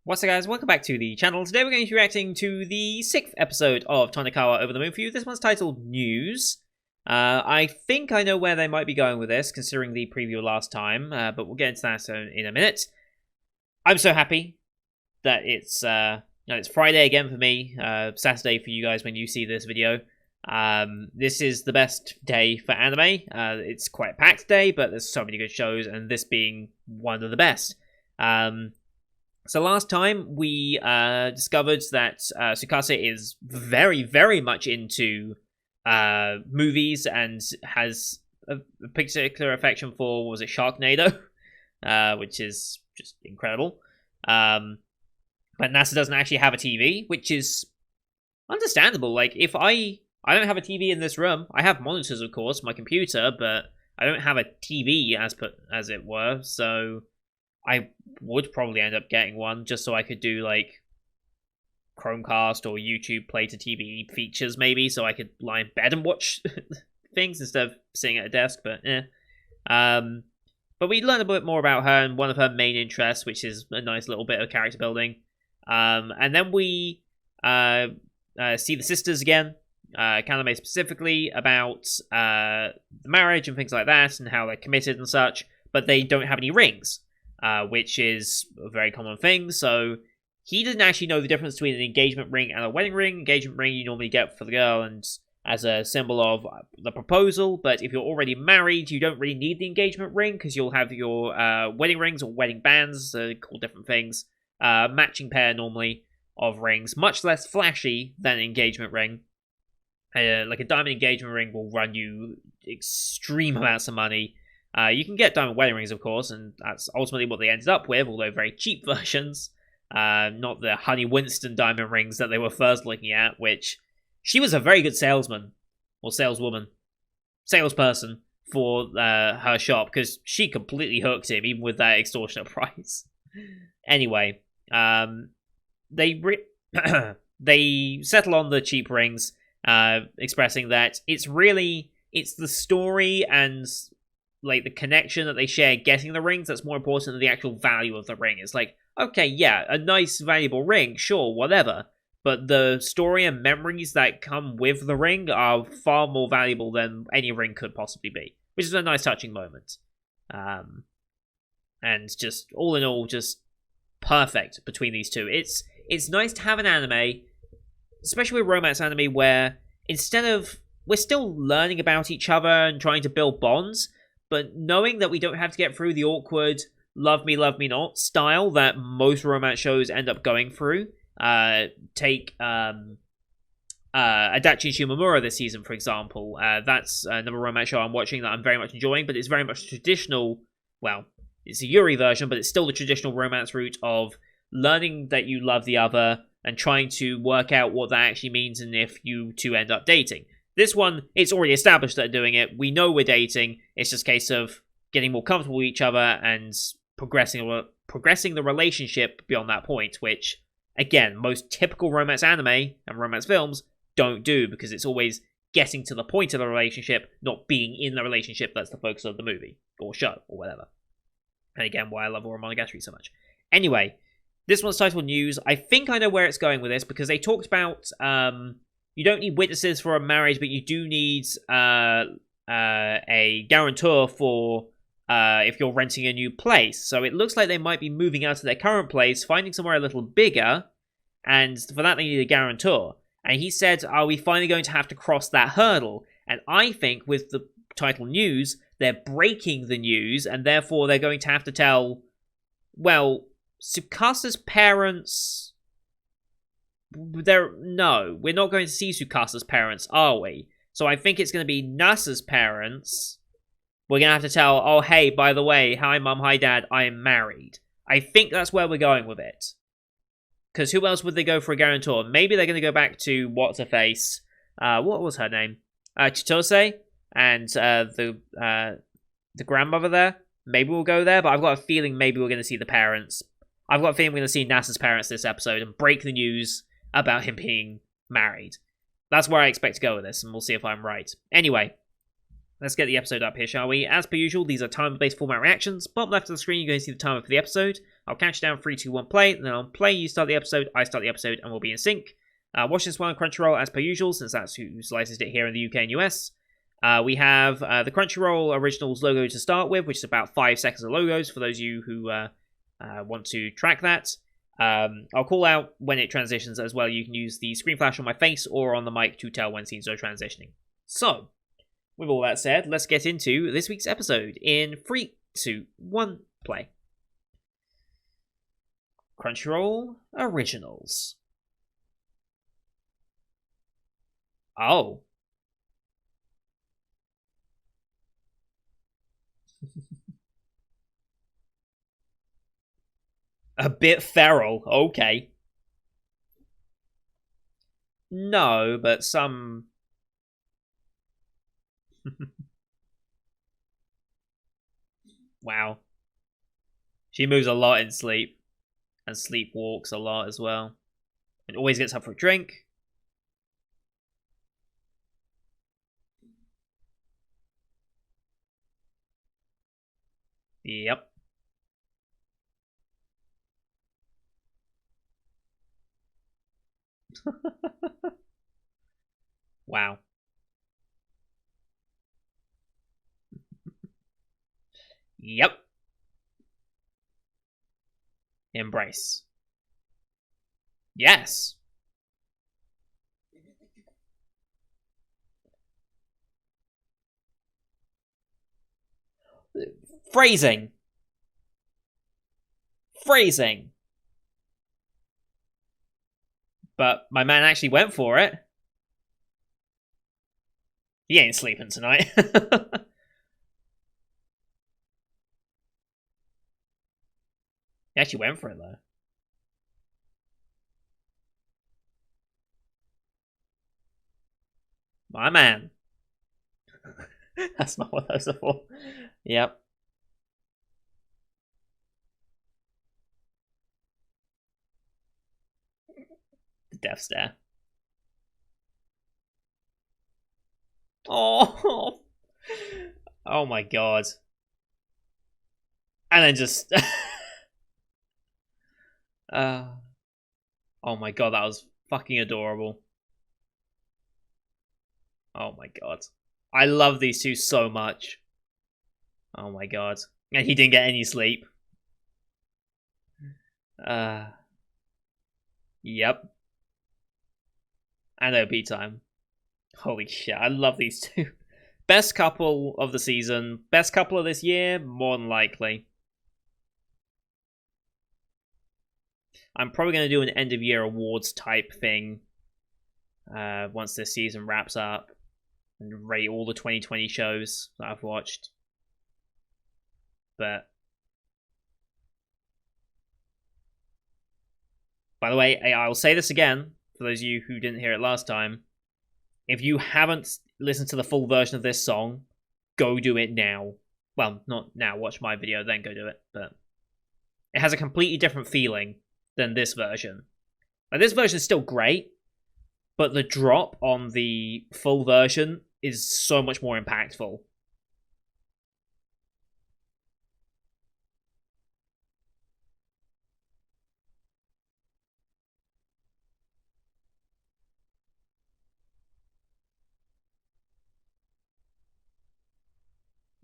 What's up, guys? Welcome back to the channel. Today we're going to be reacting to the 6th episode of Tonikawa Over the Moon for You. This one's titled News. I think I know where they might be going with this, considering the preview last time, but we'll get into that in a minute. I'm so happy that it's Friday again for me, Saturday for you guys when you see this video. This is the best day for anime. It's quite a packed day, but there's so many good shows, and this being one of the best. So last time we discovered that Tsukasa is very, very much into movies and has a particular affection for, what was it, Sharknado, which is just incredible. But NASA doesn't actually have a TV, which is understandable. Like, if I don't have a TV in this room, I have monitors, of course, my computer, but I don't have a TV as it were, so I would probably end up getting one just so I could do like Chromecast or YouTube Play to TV features, maybe, so I could lie in bed and watch things instead of sitting at a desk. But but we learned a bit more about her and one of her main interests, which is a nice little bit of character building. And then we see the sisters again, Kaname specifically, about the marriage and things like that, and how they're committed and such, but they don't have any rings. Which is a very common thing, so he didn't actually know the difference between an engagement ring and a wedding ring. Engagement ring you normally get for the girl and as a symbol of the proposal, but if you're already married, you don't really need the engagement ring, because you'll have your wedding rings or wedding bands, called different things, matching pair normally of rings, much less flashy than an engagement ring. Like a diamond engagement ring will run you extreme amounts of money. You can get diamond wedding rings, of course, and that's ultimately what they ended up with, although very cheap versions. Not the Honey Winston diamond rings that they were first looking at, which she was a very good salesman, or saleswoman, salesperson for her shop, because she completely hooked him, even with that extortionate price. Anyway, they settle on the cheap rings, expressing that it's the story and like the connection that they share getting the rings that's more important than the actual value of the ring. It's like, okay, yeah, a nice valuable ring, sure, whatever, but the story and memories that come with the ring are far more valuable than any ring could possibly be, which is a nice touching moment. And just all in all, just perfect between these two. It's nice to have an anime, especially with romance anime, where instead of, we're still learning about each other and trying to build bonds, but knowing that we don't have to get through the awkward love me not style that most romance shows end up going through. Take Adachi Shimamura this season, for example. That's another romance show I'm watching that I'm very much enjoying, but it's very much traditional. Well, it's a Yuri version, but it's still the traditional romance route of learning that you love the other and trying to work out what that actually means and if you two end up dating. This one, it's already established that they're doing it. We know we're dating. It's just a case of getting more comfortable with each other and progressing the relationship beyond that point, which, again, most typical romance anime and romance films don't do, because it's always getting to the point of the relationship, not being in the relationship that's the focus of the movie or show or whatever. And again, why I love Oro Monogatari so much. Anyway, this one's titled News. I think I know where it's going with this, because they talked about you don't need witnesses for a marriage, but you do need a guarantor for if you're renting a new place. So it looks like they might be moving out of their current place, finding somewhere a little bigger, and for that they need a guarantor. And he said, are we finally going to have to cross that hurdle? And I think with the title News, they're breaking the news, and therefore they're going to have to tell, well, Tsukasa's parents... No, we're not going to see Tsukasa's parents, are we? So I think it's going to be Nasa's parents. We're going to have to tell, oh, hey, by the way, hi, mum, hi, dad, I am married. I think that's where we're going with it. Because who else would they go for a guarantor? Maybe they're going to go back to what's-her-face. What was her name? Chitose? And the grandmother there? Maybe we'll go there, but I've got a feeling maybe we're going to see the parents. I've got a feeling we're going to see Nasa's parents this episode and break the news about him being married. That's where I expect to go with this, and we'll see if I'm right. Anyway, let's get the episode up here, shall we? As per usual, these are timer-based format reactions. Bottom left of the screen, you're going to see the timer for the episode. I'll count you down 3, 2, 1, play, and then I'll play, you start the episode, I start the episode, and we'll be in sync. Watch this one on Crunchyroll as per usual, since that's who's licensed it here in the UK and US. We have the Crunchyroll Originals logo to start with, which is about 5 seconds of logos for those of you who want to track that. I'll call out when it transitions as well. You can use the screen flash on my face or on the mic to tell when scenes are transitioning. So, with all that said, let's get into this week's episode in 3, 2, 1, play. Crunchyroll Originals. Oh. A bit feral, okay. No, but some... Wow. She moves a lot in sleep. And sleepwalks a lot as well. And always gets up for a drink. Yep. Wow. Yep. Embrace. Yes. Phrasing. Phrasing. But my man actually went for it. He ain't sleeping tonight. He actually went for it, though. My man. That's not what those are for. Yep. The death stare. Oh. Oh my god. And then just... oh my god, that was fucking adorable. Oh my god. I love these two so much. Oh my god. And he didn't get any sleep. Yep. And OP time. Holy shit, I love these two. Best couple of the season. Best couple of this year, more than likely. I'm probably going to do an end of year awards type thing once this season wraps up and rate all the 2020 shows that I've watched. But by the way, I'll say this again for those of you who didn't hear it last time. If you haven't listened to the full version of this song, go do it now. Well, not now, watch my video, then go do it. But it has a completely different feeling than this version. Like, this version is still great, but the drop on the full version is so much more impactful.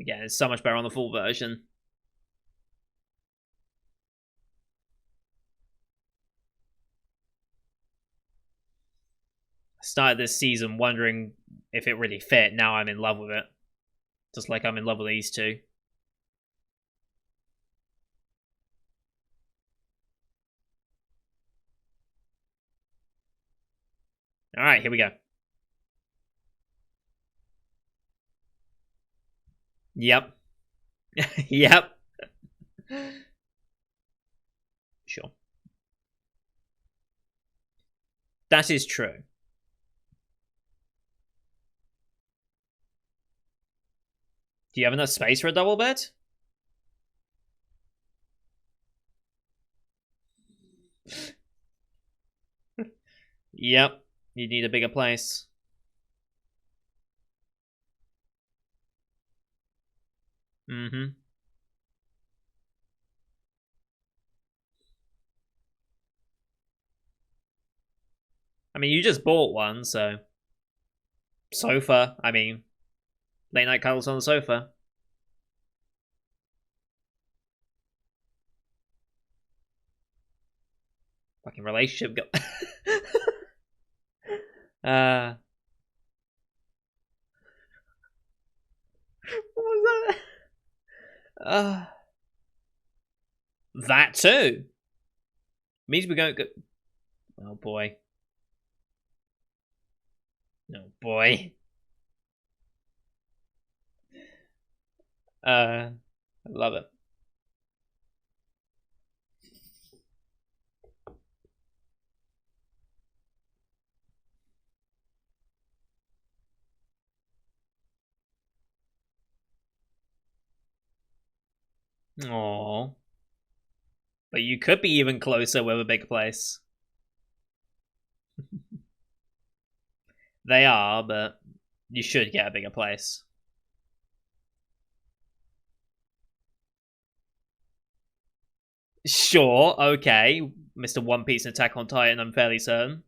Again, it's so much better on the full version. I started this season wondering if it really fit. Now I'm in love with it. Just like I'm in love with these two. Alright, here we go. Yep. Yep. Sure. That is true. Do you have enough space for a double bed? Yep. You need a bigger place. Mm-hmm. I mean, you just bought one, so... Sofa, I mean... Late night cuddles on the sofa. Fucking relationship go... What was that? That too. Means we're going. Oh boy. Oh boy. I love it. Aww. But you could be even closer with a bigger place. They are, but you should get a bigger place. Sure, okay. Mr. One Piece and Attack on Titan, I'm fairly certain.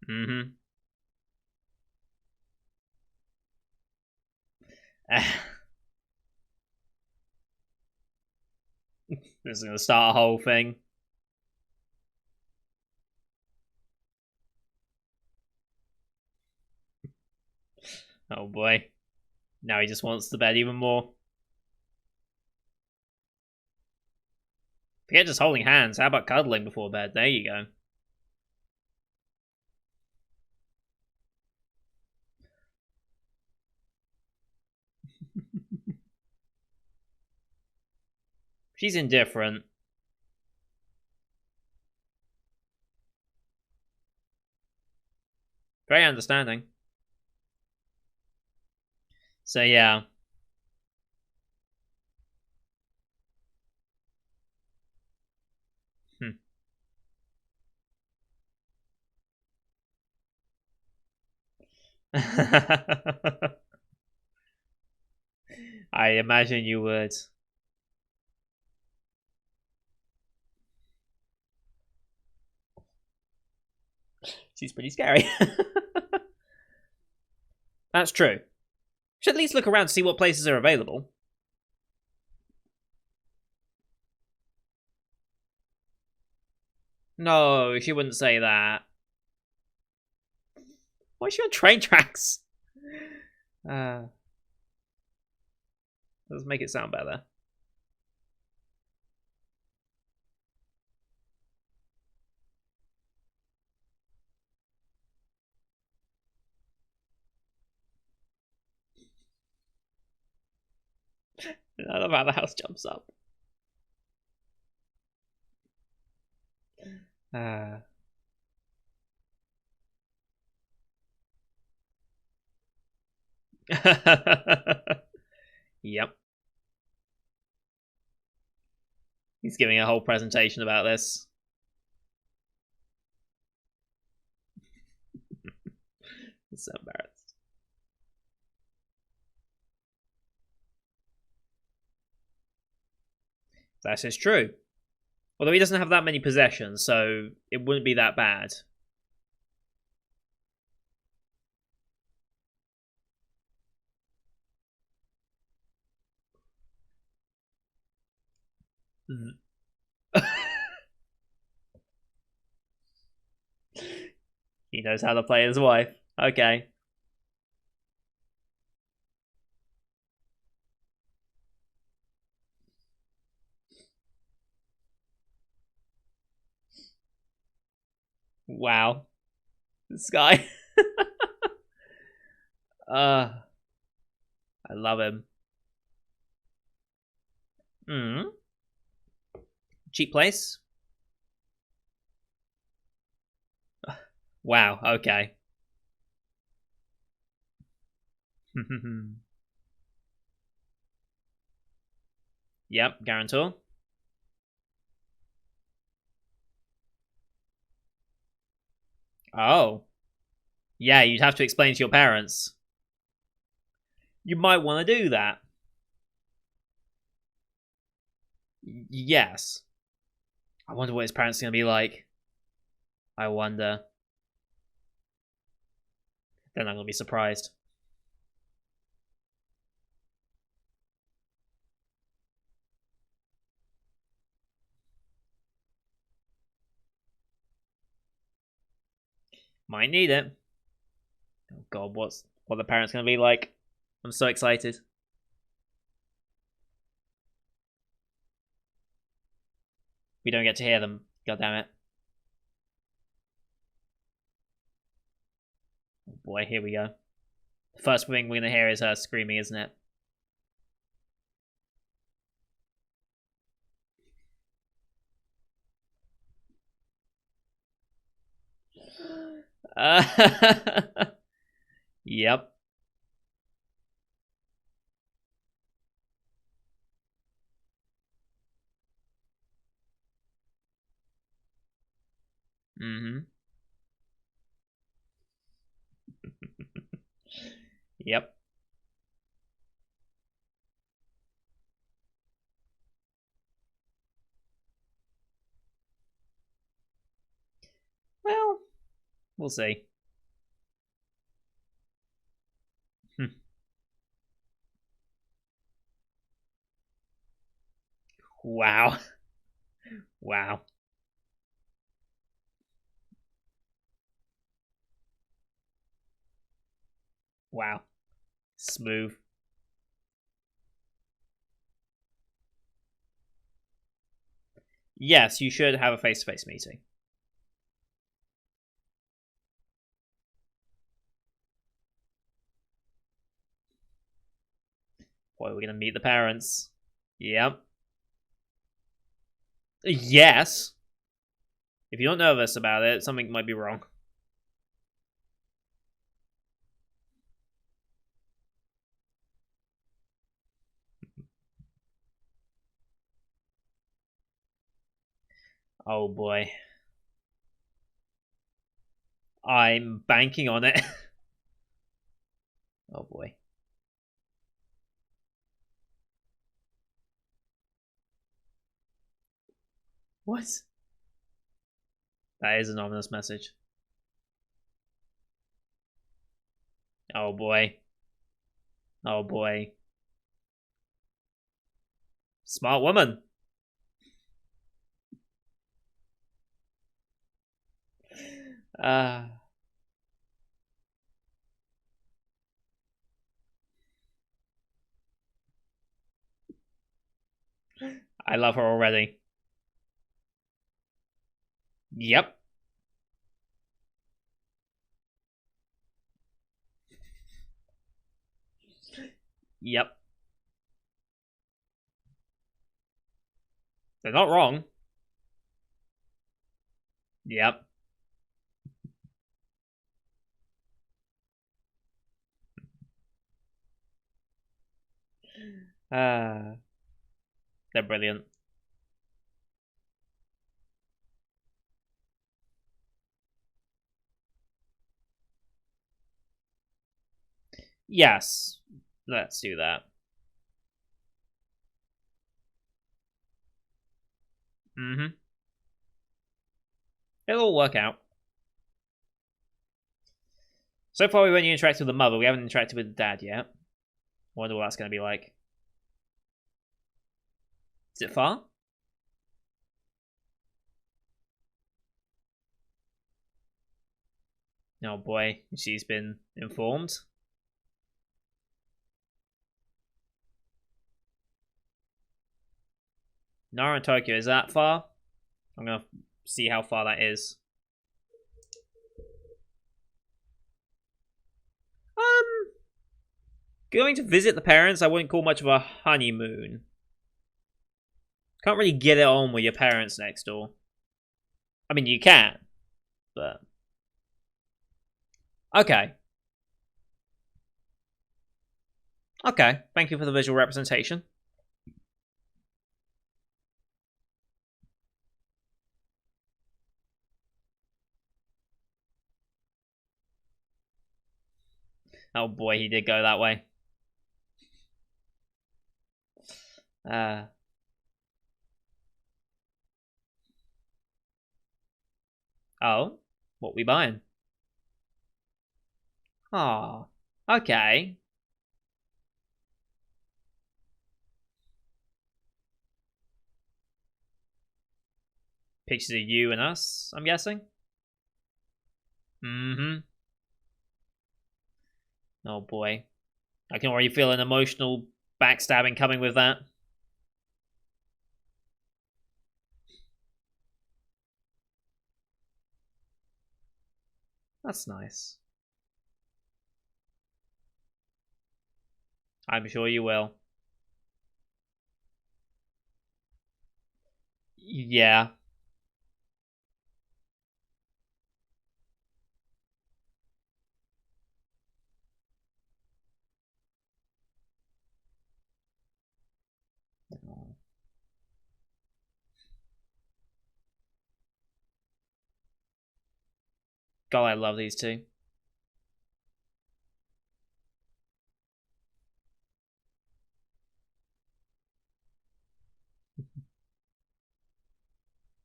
Mm-hmm. This is gonna start a whole thing. Oh boy. Now he just wants the bed even more. Forget just holding hands. How about cuddling before bed? There you go. She's indifferent. Very understanding. So yeah. I imagine you would. She's pretty scary. That's true. Should at least look around to see what places are available. No, she wouldn't say that. Why is she on train tracks? Does make it sound better. I love how the house jumps up. Yep. He's giving a whole presentation about this. He's so embarrassed. That is true. Although he doesn't have that many possessions, so it wouldn't be that bad. He knows how to play his wife. Okay. Wow. This guy. I love him. Cheap place? Wow, okay. Yep, guarantor. Oh. Yeah, you'd have to explain to your parents. You might want to do that. Yes. I wonder what his parents are going to be like. I wonder. Then I'm going to be surprised. Might need it. Oh god, what the parents going to be like? I'm so excited. We don't get to hear them. God damn it. Oh boy, here we go. The first thing we're going to hear is her screaming, isn't it? Yep. Mm-hmm. Yep. Well, we'll see. Wow. Wow. Wow. Smooth. Yes, you should have a face-to-face meeting. Boy, we're gonna meet the parents. Yep. Yes. If you're not nervous about it, something might be wrong. Oh boy. I'm banking on it. Oh boy. What? That is an ominous message. Oh boy. Oh boy. Smart woman. I love her already. Yep. Yep. They're not wrong. Yep. They're brilliant. Yes. Let's do that. Mm-hmm. It'll all work out. So far, we've only interacted with the mother. We haven't interacted with the dad yet. I wonder what that's going to be like. Is it far? Oh boy, she's been informed. Nara and Tokyo, is that far? I'm going to see how far that is. Going to visit the parents, I wouldn't call much of a honeymoon. Can't really get it on with your parents next door. I mean, you can, but... Okay. Okay, thank you for the visual representation. Oh boy, he did go that way. Uh. Oh, what we buying? Oh, okay. Pictures of you and us, I'm guessing. Mm-hmm. Oh boy. I can already feel an emotional backstabbing coming with that. That's nice. I'm sure you will. Yeah. God, I love these two.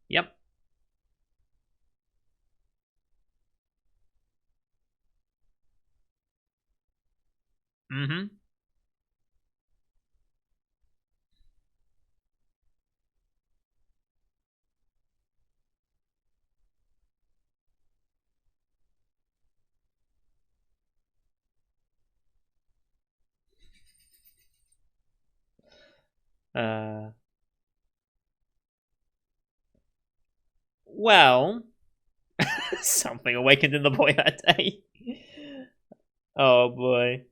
Yep. Mm-hmm. Uh. Well, something awakened in the boy that day. Oh boy.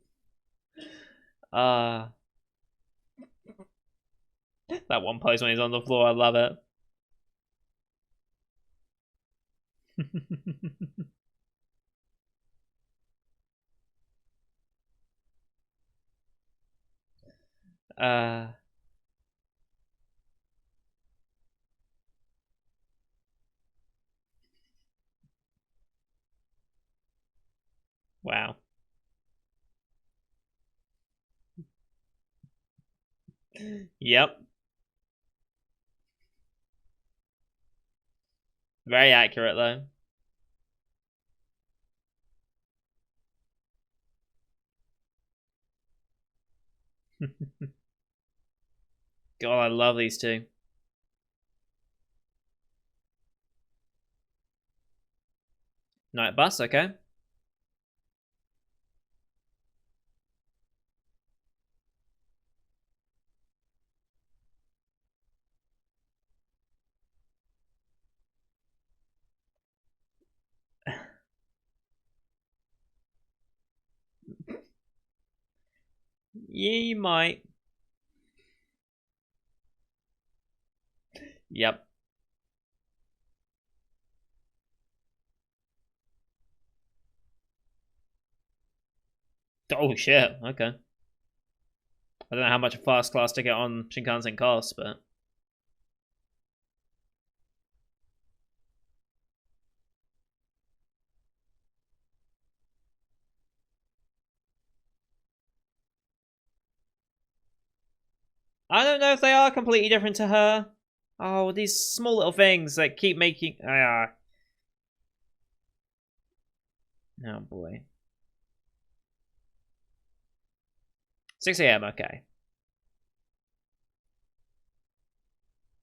Uh. That one pose when he's on the floor, I love it. uh. Wow. Yep. Very accurate though. God, I love these two. Night bus, okay. Yeah, you might. Yep. Oh shit. Okay. I don't know how much a fast class ticket on Shinkansen costs, but I don't know if they are completely different to her. Oh, these small little things that keep making. Oh boy. 6 a.m. Okay.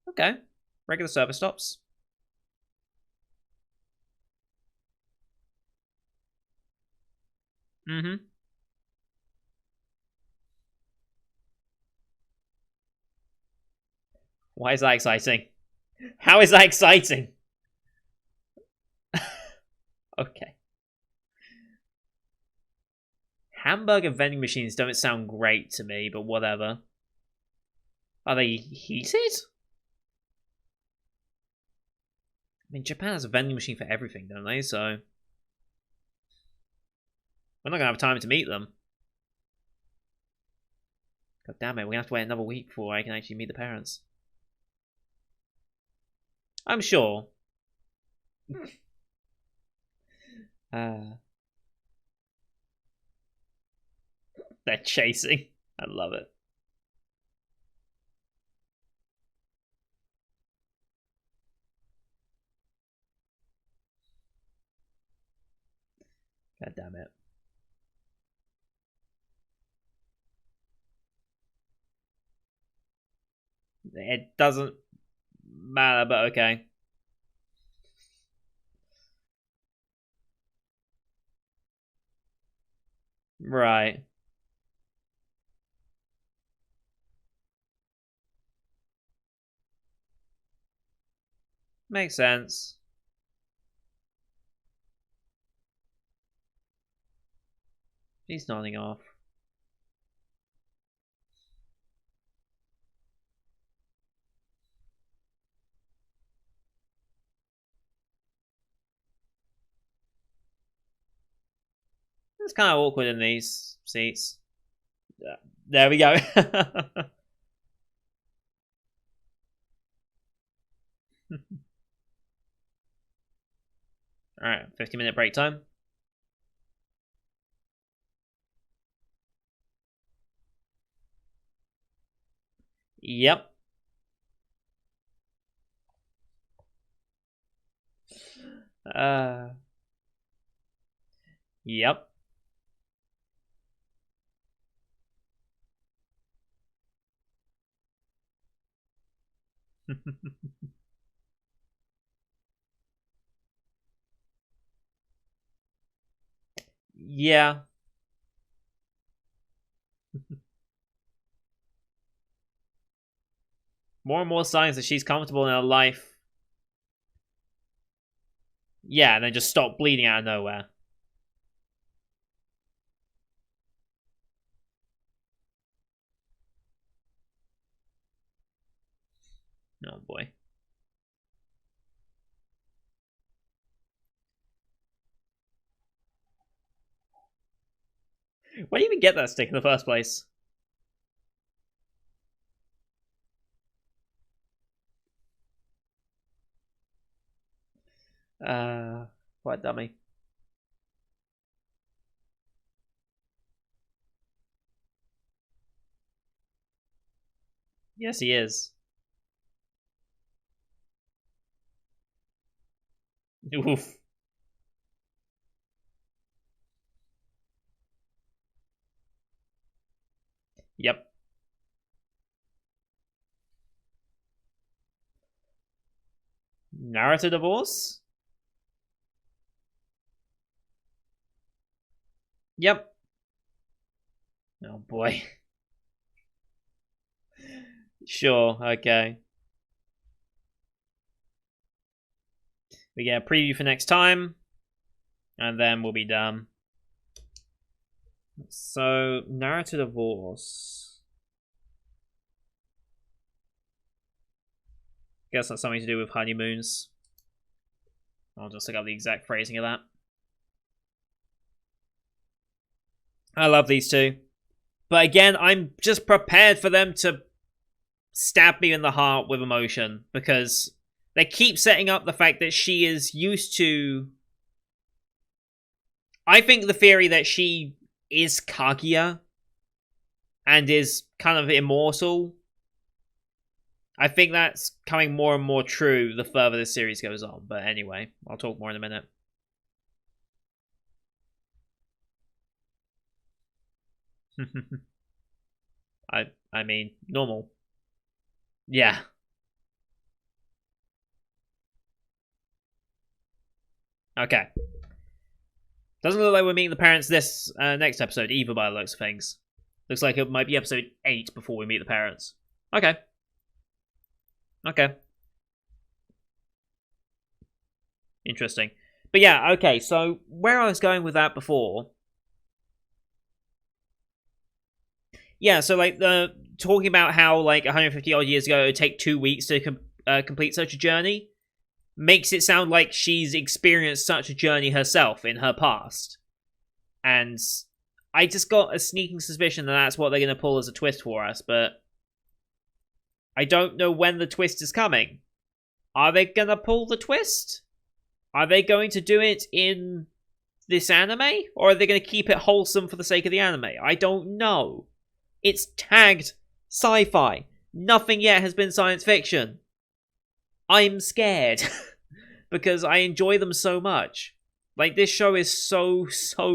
Okay. Regular service stops. Mm-hmm. Why is that exciting? How is that exciting? Okay. Hamburger vending machines don't sound great to me, but whatever. Are they heated? I mean, Japan has a vending machine for everything, don't they? So we're not gonna have time to meet them. God damn it, we're gonna have to wait another week before I can actually meet the parents. I'm sure. uh, they're chasing. I love it. God damn it. It doesn't matter, but okay. Right. Makes sense. He's nodding off. It's kind of awkward in these seats. There we go. Alright, 50-minute break time. Yep. Yep. Yeah. More and more signs that she's comfortable in her life. Yeah, and then just stop bleeding out of nowhere. Oh boy. Why do you even get that stick in the first place? What a dummy. Yes, he is. Oof. Yep. Naruto divorce? Yep. Oh boy. Sure, okay. We get a preview for next time, and then we'll be done. So, Naruto divorce. Guess that's something to do with honeymoons. I'll just look up the exact phrasing of that. I love these two. But again, I'm just prepared for them to stab me in the heart with emotion, because they keep setting up the fact that she is used to... I think the theory that she is Kaguya and is kind of immortal, I think that's coming more and more true the further this series goes on. But anyway, I'll talk more in a minute. I mean, normal. Yeah. Okay. Doesn't look like we're meeting the parents this next episode either, by the looks of things. Looks like it might be episode 8 before we meet the parents. Okay. Okay. Interesting. But yeah, okay, so where I was going with that before... Yeah, so like talking about how like 150 odd years ago it would take 2 weeks to complete such a journey makes it sound like she's experienced such a journey herself in her past. And I just got a sneaking suspicion that that's what they're going to pull as a twist for us, but I don't know when the twist is coming. Are they going to pull the twist? Are they going to do it in this anime? Or are they going to keep it wholesome for the sake of the anime? I don't know. It's tagged sci-fi. Nothing yet has been science fiction. I'm scared. Because I enjoy them so much. Like, this show is so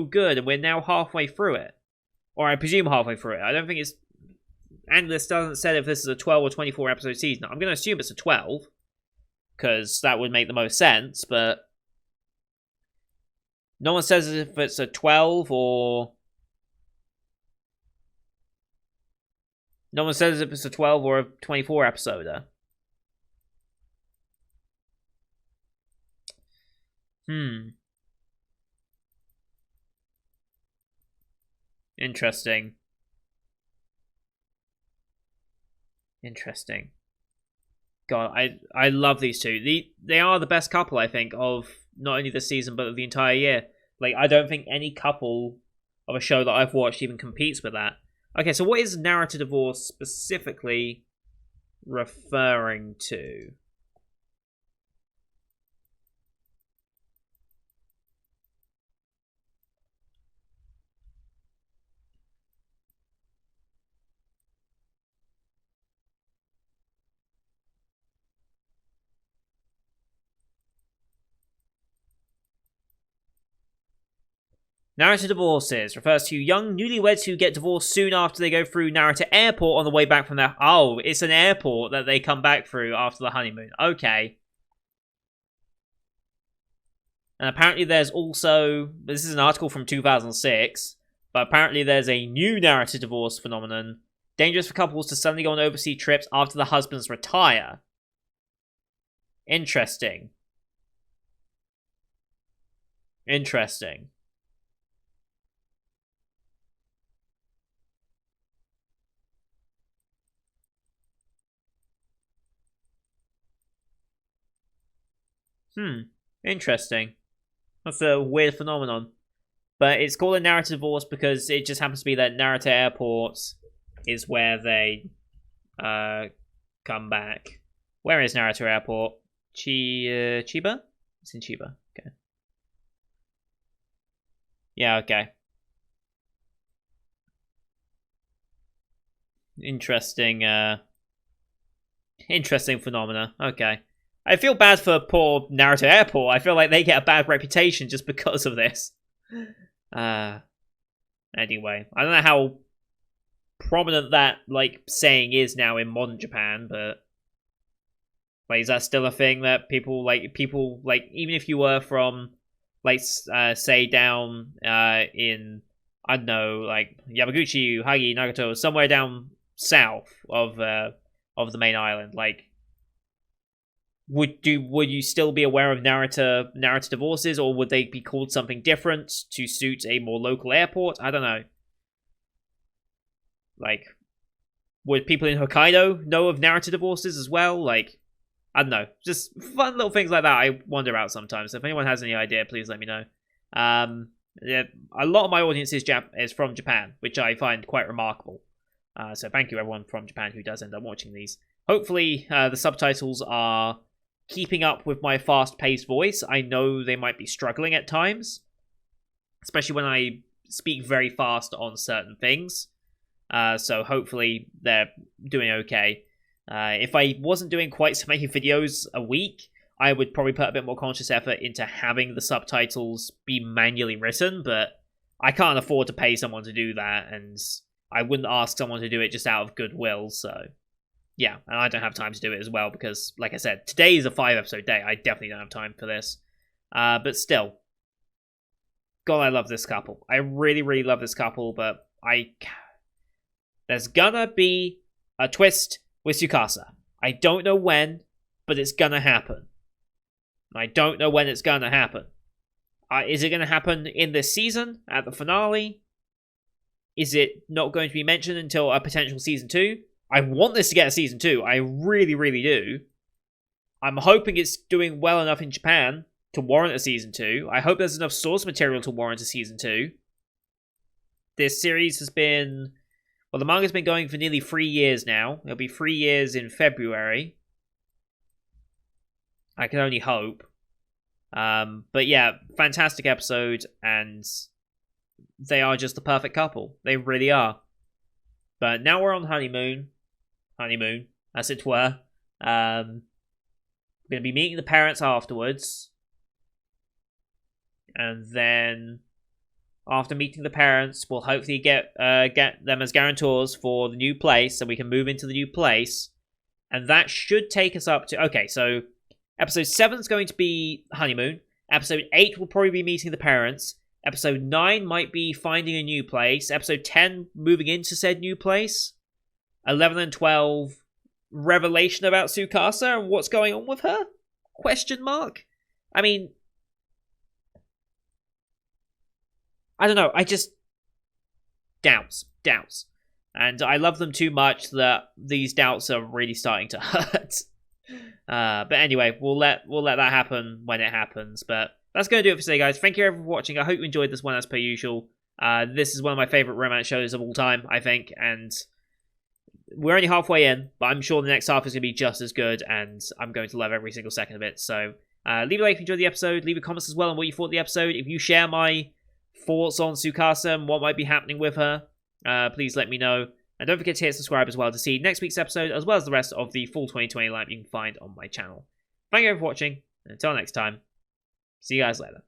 good, and we're now halfway through it. Or I presume halfway through it. I don't think it's... Analyst doesn't say if this is a 12 or 24 episode season. I'm going to assume it's a 12, because that would make the most sense, but... No one says if it's a 12 or... No one says if it's a 12 or a 24 episoder. Interesting. God, I love these two. They are the best couple, I think, of not only this season, but of the entire year. Like, I don't think any couple of a show that I've watched even competes with that. Okay, so what is narrative divorce specifically referring to? Narita divorces refers to young newlyweds who get divorced soon after they go through Narita Airport on the way back from their... Oh, it's an airport that they come back through after the honeymoon. Okay. And apparently there's also... This is an article from 2006, but apparently there's a new Narita divorce phenomenon. Dangerous for couples to suddenly go on overseas trips after the husbands retire. Interesting. Interesting. That's a weird phenomenon. But it's called a narrative divorce because it just happens to be that Narita Airport is where they come back. Where is Narita Airport? Chiba? It's in Chiba. Okay. Yeah, okay. Interesting phenomena. Okay. I feel bad for poor Naruto Airport. I feel like they get a bad reputation just because of this. Anyway, I don't know how prominent that like saying is now in modern Japan, but like, is that still a thing that people like even if you were from like say down in, I don't know, like Yamaguchi, Hagi, Nagato, somewhere down south of the main island, like would you still be aware of Narita divorces, or would they be called something different to suit a more local airport? I don't know. Like, would people in Hokkaido know of Narita divorces as well? Like, I don't know. Just fun little things like that I wonder about sometimes. So if anyone has any idea, please let me know. Yeah, a lot of my audience is from Japan, which I find quite remarkable. So thank you everyone from Japan who does end up watching these. Hopefully the subtitles are keeping up with my fast-paced voice. I know they might be struggling at times, especially when I speak very fast on certain things. So hopefully they're doing okay. If I wasn't doing quite so many videos a week, I would probably put a bit more conscious effort into having the subtitles be manually written, but I can't afford to pay someone to do that, and I wouldn't ask someone to do it just out of goodwill, so yeah, and I don't have time to do it as well, because, like I said, today is a 5-episode day. I definitely don't have time for this. But still, God, I love this couple. I really, really love this couple, but there's gonna be a twist with Tsukasa. I don't know when, but it's gonna happen. I don't know when it's gonna happen. Is it gonna happen in this season, at the finale? Is it not going to be mentioned until a potential season 2? I want this to get a season 2. I really, really do. I'm hoping it's doing well enough in Japan to warrant a season 2. I hope there's enough source material to warrant a season 2. This series has been... Well, the manga's been going for nearly 3 years now. It'll be 3 years in February. I can only hope. But yeah, fantastic episode, and they are just the perfect couple. They really are. But now we're on honeymoon, as it were. We're going to be meeting the parents afterwards. and then after meeting the parents, we'll hopefully get them as guarantors for the new place, so we can move into the new place. And that should take us up to... Okay, so episode 7 is going to be honeymoon. Episode 8 will probably be meeting the parents. Episode 9 might be finding a new place. Episode 10, moving into said new place. 11 and 12, revelation about Tsukasa and what's going on with her? Question mark? I mean... I don't know, I just... Doubts. And I love them too much that these doubts are really starting to hurt. But anyway, we'll let that happen when it happens. But that's going to do it for today, guys. Thank you everyone for watching. I hope you enjoyed this one as per usual. This is one of my favourite romance shows of all time, I think. And we're only halfway in, but I'm sure the next half is going to be just as good. And I'm going to love every single second of it. So leave a like if you enjoyed the episode. Leave a comments as well on what you thought of the episode. If you share my thoughts on Tsukasa and what might be happening with her, please let me know. And don't forget to hit subscribe as well to see next week's episode, as well as the rest of the full 2020 lineup you can find on my channel. Thank you for watching, and until next time, see you guys later.